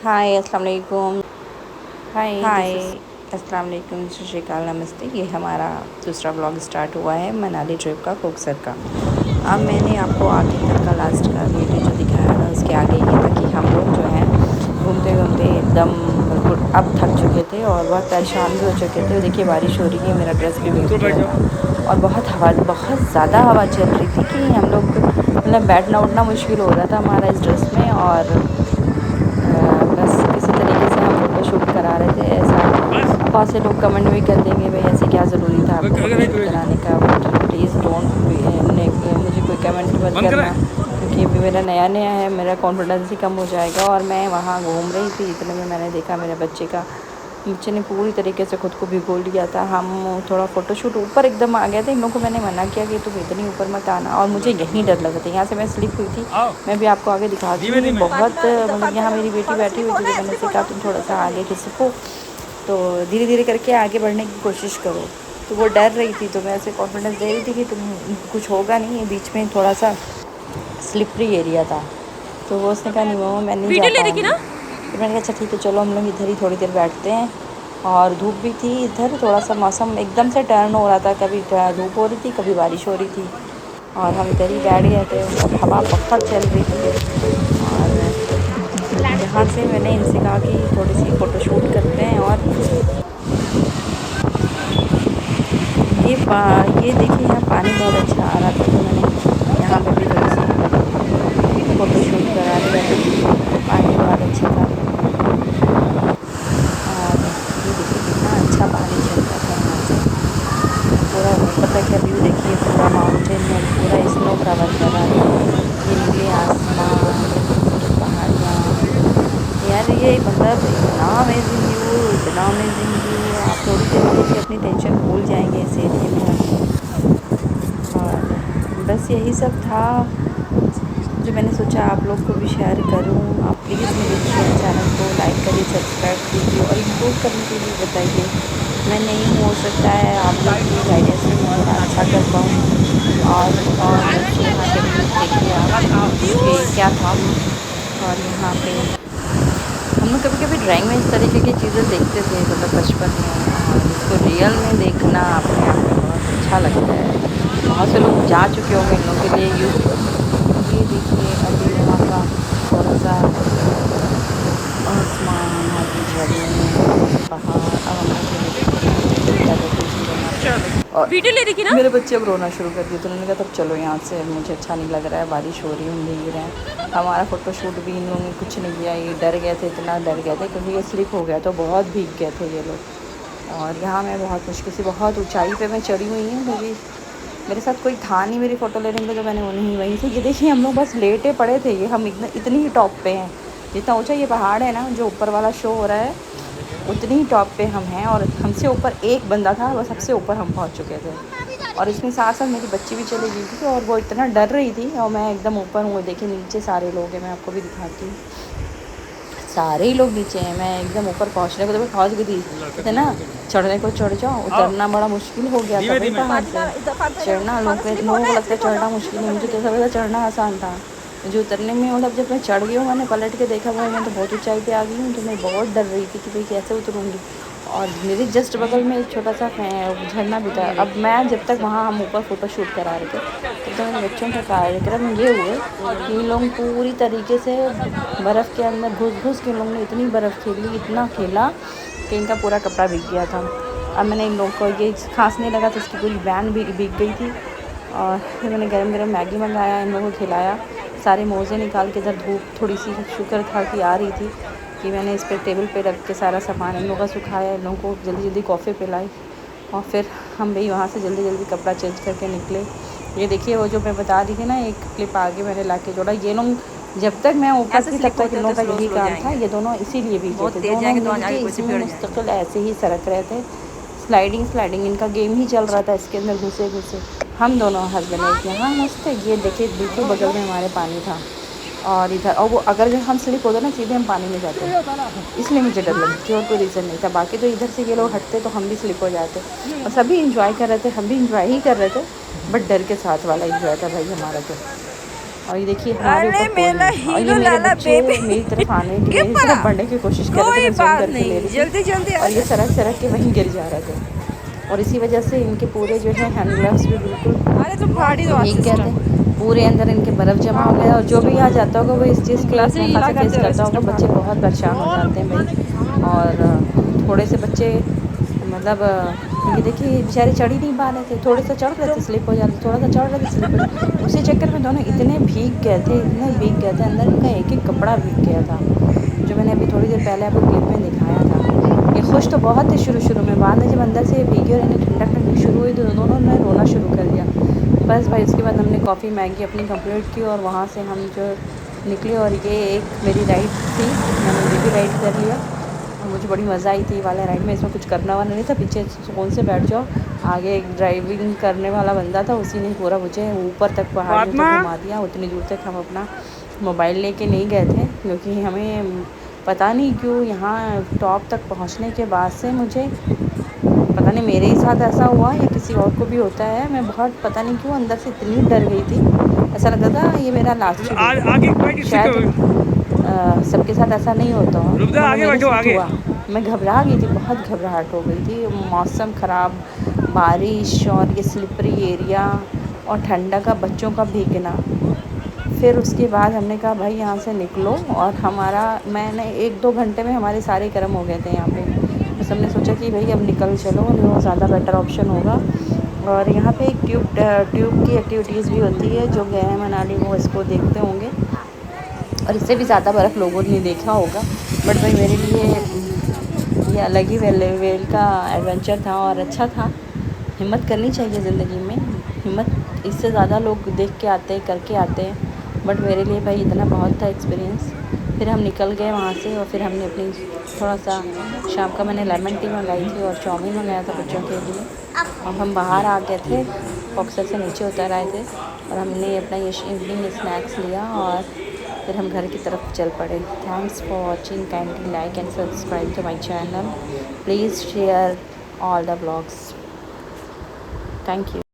हाय अस्सलाम वालेकुम। हाय hi this is अस्सलाम वालेकुम, सत श्री अकाल, नमस्ते। ये हमारा दूसरा व्लॉग स्टार्ट हुआ है मनाली ट्रिप का, कोकसर का। अब मैंने आपको आगे तक का लास्ट का वीडियो जो दिखाया था, उसके आगे ये था कि हम लोग जो हैं घूमते घूमते एकदम बिल्कुल अब थक चुके थे और बहुत परेशान भी हो चुके थे। देखिए बारिश हो रही है, मेरा ड्रेस भी भीग गया था और बहुत ज़्यादा हवा चल रही थी कि हम लोग मतलब बैठना उठना मुश्किल हो रहा था हमारा इस ड्रेस में। और बस किसी तरीके से हम फ़ोटो शूट करा रहे थे। ऐसा अब बहुत से लोग कमेंट भी कर देंगे भाई ऐसे क्या ज़रूरी था आपको फ़ोटो शूट कराने का, बट प्लीज़ डोंट मुझे कोई कमेंट मत करना, क्योंकि अभी मेरा नया नया है, मेरा कॉन्फिडेंस ही कम हो जाएगा। और मैं वहाँ घूम रही थी, इतने में मैंने देखा मेरे बच्चे ने पूरी तरीके से खुद को भिगो लिया था। हम थोड़ा फ़ोटोशूट ऊपर एकदम आ गए थे। इन लोगों को मैंने मना किया कि तुम इतनी ऊपर मत आना, और मुझे यहीं डर लगा था, यहाँ से मैं स्लिप हुई थी। मैं भी आपको आगे दिखाती हूँ। बहुत मतलब यहाँ मेरी बेटी बैठी हुई थी, तो मैंने उससे कहा तुम थोड़ा सा आगे खिसको, तो धीरे धीरे करके आगे बढ़ने की कोशिश करो। तो वो डर रही थी, तो मैं ऐसे कॉन्फिडेंस दे रही थी कि तुम कुछ होगा नहीं, ये बीच में थोड़ा सा स्लिपरी एरिया था। तो वो उसने कहा नहीं मम्मा मैं नहीं जा वीडियो ले रही थी पाऊँगी। ना। फिर मैंने कहा अच्छा ठीक है चलो हम लोग इधर ही थोड़ी देर बैठते हैं। और धूप भी थी इधर, थोड़ा सा मौसम एकदम से टर्न हो रहा था, कभी धूप हो रही थी कभी बारिश हो रही थी, और हम इधर ही बैठ गए थे और हवा बहुत चल रही थी। और यहाँ से मैंने इनसे कहा कि थोड़ी सी फ़ोटो शूट करते हैं। और ये देखिए यहाँ पानी बहुत अच्छा आ रहा था, तो मैंने यहाँ पे भी थोड़ी सी फ़ोटो शूट करा लिया था। पानी बहुत अच्छा था और ये देखिए कितना अच्छा पानी चल रहा था यहाँ से। पूरा ऊपर तक का व्यू देखिए, पूरा माउंटेन है, पूरा स्नो कवर करा है। ये नीले आसमान, ये पहाड़ियाँ, यार ये मतलब इतना अमेजिंग व्यू। आप थोड़ी देर के लिए अपनी टेंशन भूल जाएंगे इस एरिए में आके। और बस यही सब था जो मैंने सोचा आप लोग को भी शेयर करूं। आप प्लीज़ मेरे चैनल को लाइक करिए, सब्सक्राइब कीजिए और इम्प्रूव करने के लिए बताइए। मैं नहीं हो सकता है आप लोग की गाइडेंस में मैं थोड़ा अच्छा कर पाऊँ। और बस यहाँ पे देखिए आप कि क्या था। और यहाँ पे हम लोग कभी कभी ड्राइंग में इस तरीके की चीज़ें देखते थे मतलब बचपन में, और इसको रियल में देखना अपने आप में बहुत अच्छा लगता है। बहुत से लोग जा चुके होंगे इन लोगों के लिए ये देखिए अभी यहाँ का थोड़ा सा आसमान और ये झरने, ये पहाड़। अब हम लोग धीरे धीरे निकल जाते थे इसलिए यहाँ पे। और वीडियो ले रही थी ना। मेरे बच्चे अब रोना शुरू कर दिए, तो उन्होंने कहा तब चलो यहाँ से, मुझे अच्छा नहीं लग रहा है, बारिश हो रही है, हम भीग रहे हैं। हमारा फ़ोटोशूट भी इन लोगों ने कुछ नहीं किया, ये डर गए थे, इतना डर गए थे क्योंकि ये स्लिप हो गया तो बहुत भीग गए थे ये लोग। और यहाँ मैं बहुत मुश्किल से बहुत ऊंचाई पे मैं चढ़ी हुई हूँ, क्योंकि मेरे साथ कोई था नहीं मेरी फ़ोटो लेने के लिए, तो मैंने उन्हीं वहीं से, ये देखिए हम लोग बस लेटे पड़े थे, ये हम इतनी ही टॉप पे हैं। जितना ऊंचा ये पहाड़ है ना जो ऊपर वाला शो हो रहा है, उतनी ही टॉप पे हम हैं। और हमसे ऊपर एक बंदा था, बस सबसे ऊपर हम पहुंच चुके थे। और इसमें साथ साथ मेरी बच्ची भी चली गई थी, और वो इतना डर रही थी, और मैं एकदम ऊपर हूँ। देखिए नीचे सारे लोग हैं, मैं आपको भी दिखाती हूँ, सारे ही लोग नीचे हैं। मैं एकदम ऊपर पहुंचने को तो मैं पहुंच गई थी, कहते ना चढ़ने को चढ़ जाओ, उतरना बड़ा मुश्किल हो गया था भाई पहाड़ से। चढ़ना लोगों को लगता है चढ़ना मुश्किल है, मुझे कैसा लगा चढ़ना आसान था। मुझे उतरने में मतलब जब मैं चढ़ गई हूँ, मैंने पलट के देखा भाई मैं तो बहुत ऊंचाई पे आ गई हूँ, तो मैं बहुत डर रही थी कि भाई कैसे उतरूँगी। और मेरे जस्ट बगल में एक छोटा सा झरना भी था। अब मैं जब तक वहाँ हम ऊपर फ़ोटो शूट करा रहे थे, तब तक मेरे बच्चों का कार्यक्रम ये हुए कि इन लोग पूरी तरीके से बर्फ़ के अंदर घुस घुस के इन लोगों ने इतनी बर्फ़ खेली, इतना खेला कि इनका पूरा कपड़ा भीग गया था। अब मैंने इन लोगों को ये खांसने लगा तो इसकी पूरी वैन भी भीग गई थी। और फिर मैंने गरम गरम मैगी मंगाया, इन लोगों को खिलाया। सारे मोज़े निकाल के, इधर धूप थोड़ी सी शुक्र था कि आ रही थी, कि मैंने इस पर टेबल पे रख के सारा सामान इन लोगों का सुखाया, इन लोगों को जल्दी जल्दी कॉफ़ी पिलाई। और फिर हम भी वहाँ से जल्दी जल्दी कपड़ा चेंज करके निकले। ये देखिए वो जो मैं बता रही थी ना, एक क्लिप आगे मैंने ला के जोड़ा। ये लोग जब तक मैं ऊपर थी तब तक इन लोगों का यही काम था, ये दोनों इसीलिए भीगे थे, दोनों मिलके इसमें मुस्तकिल ऐसे ही सरक रहे थे। स्लाइडिंग इनका गेम ही चल रहा था इसके अंदर घुसे घुसे। हम दोनों हस्बैंड वाइफ यहाँ मस्त है। ये देखिए बिल्कुल बगल में हमारे पानी था, और इधर, और वो अगर हम स्लिप होते ना सीधे हम पानी में जाते, इसलिए मुझे डर लगी थी, और कोई रीज़न नहीं था। बाकी तो इधर से ये लोग हटते तो हम भी स्लिप हो जाते। और सभी इंजॉय कर रहे थे, हम भी इंजॉय ही कर रहे थे, बट डर के साथ वाला इंजॉय था भाई हमारा तो। और ये देखिए हमारे अरे ऊपर मेरा कोई नहीं, और ये हीरो मेरे लाला बच्चे बेबी मेरी तरफ आने के लिए गिर मेरी पड़ा, तरफ बढ़ने की कोशिश कर रहे थे, कोई मैं जूम बात करके ले नहीं, रही जल्दी जल्दी थी आ और ये जा। सरक सरक के वहीं गिर जा रहे थे। और इसी वजह से इनके पूरे जो है हैंड ग्लव्स भी बिल्कुल अरे तुम फाड़ी दो भीग गए थे, सिस्टम। पूरे अंदर इनके बर्फ़ जमा हो गया। और जो भी यहाँ जाता होगा वो इस चीज़ को वैसे अपने ही खासे हीला फेस करते रहे करता होगा। सिस्टम बच्चे फाड़ बहुत परेशान हो जाते हैं भाई। और थोड़े से बच्चे मतलब ये देखिए बेचारे चढ़ ही नहीं पा रहे थे, थोड़े सा चढ़ रहे थे स्लिप हो जाते, थोड़ा सा चढ़ रहे थे स्लिप हो जाते। उसी चक्कर में दोनों इतने भीग गए थे, इतने भीग गए थे, अंदर इनका एक एक कपड़ा भीग गया था, जो मैंने अभी थोड़ी देर पहले आपको क्लिप में दिखाया था। ये खुश तो बहुत थे शुरू में, बाद में जब अंदर से भीगे और इन्हें ठंडक लगनी शुरू हुई तो दोनों ने रोना शुरू कर दिया। बस भाई उसके बाद हमने कॉफ़ी मैगी अपनी कंप्लीट की और वहाँ से हम जो निकले। और ये एक मेरी राइड थी, मैंने ये भी राइड कर लिया और मुझे बड़ी मज़ा आई थी वाला राइड में। इसमें कुछ करना वाला नहीं था, पीछे सुकून से बैठ जाओ। आगे एक ड्राइविंग करने वाला बंदा था, उसी ने पूरा मुझे ऊपर तक पहाड़ियों फातिमा। तक घुमा दिया। उतनी दूर तक हम अपना मोबाइल लेके नहीं गए थे, क्योंकि हमें पता नहीं क्यों यहाँ टॉप तक पहुँचने के बाद से मुझे पता नहीं मेरे ही साथ ऐसा हुआ या किसी और को भी होता है, मैं बहुत पता नहीं क्यों अंदर से इतनी डर गई थी, ऐसा लगता था ये मेरा लास्ट डे है। शायद सबके साथ ऐसा नहीं होता हो, मगर मेरे साथ हुआ। मैं घबरा गई थी, बहुत घबराहट हो गई थी। मौसम ख़राब, बारिश और ये स्लिपरी एरिया और ठंडा का बच्चों का भीगना। फिर उसके बाद हमने कहा भाई यहाँ से निकलो, और मैंने 1-2 घंटे में हमारे सारे कर्म हो गए थे यहाँ पे। बस हमने सोचा कि भाई अब निकल चलो, वो ज़्यादा बेटर ऑप्शन होगा। और यहाँ पे एक ट्यूब की एक्टिविटीज़ भी होती है, जो गए हैं मनाली वो इसको देखते होंगे। और इससे भी ज़्यादा बर्फ़ लोगों ने देखा होगा, बट भाई मेरे लिए ये अलग ही लेवल का एडवेंचर था और अच्छा था। हिम्मत करनी चाहिए ज़िंदगी में, हिम्मत इससे ज़्यादा लोग देख के आते हैं, करके आते हैं, बट मेरे लिए भाई इतना बहुत था एक्सपीरियंस। फिर हम निकल गए वहाँ से और फिर हमने अपनी थोड़ा सा शाम का मैंने लेमन टी मंगाई थी और चाउमीन मंगाया था बच्चों के लिए। अब हम बाहर आ गए थे, बॉक्सर से नीचे उतर आए थे और हमने अपना ये इवनिंग स्नैक्स लिया और फिर हम घर की तरफ चल पड़े। Thanks for watching, kindly like and subscribe to my channel, please share all the blogs. Thank you.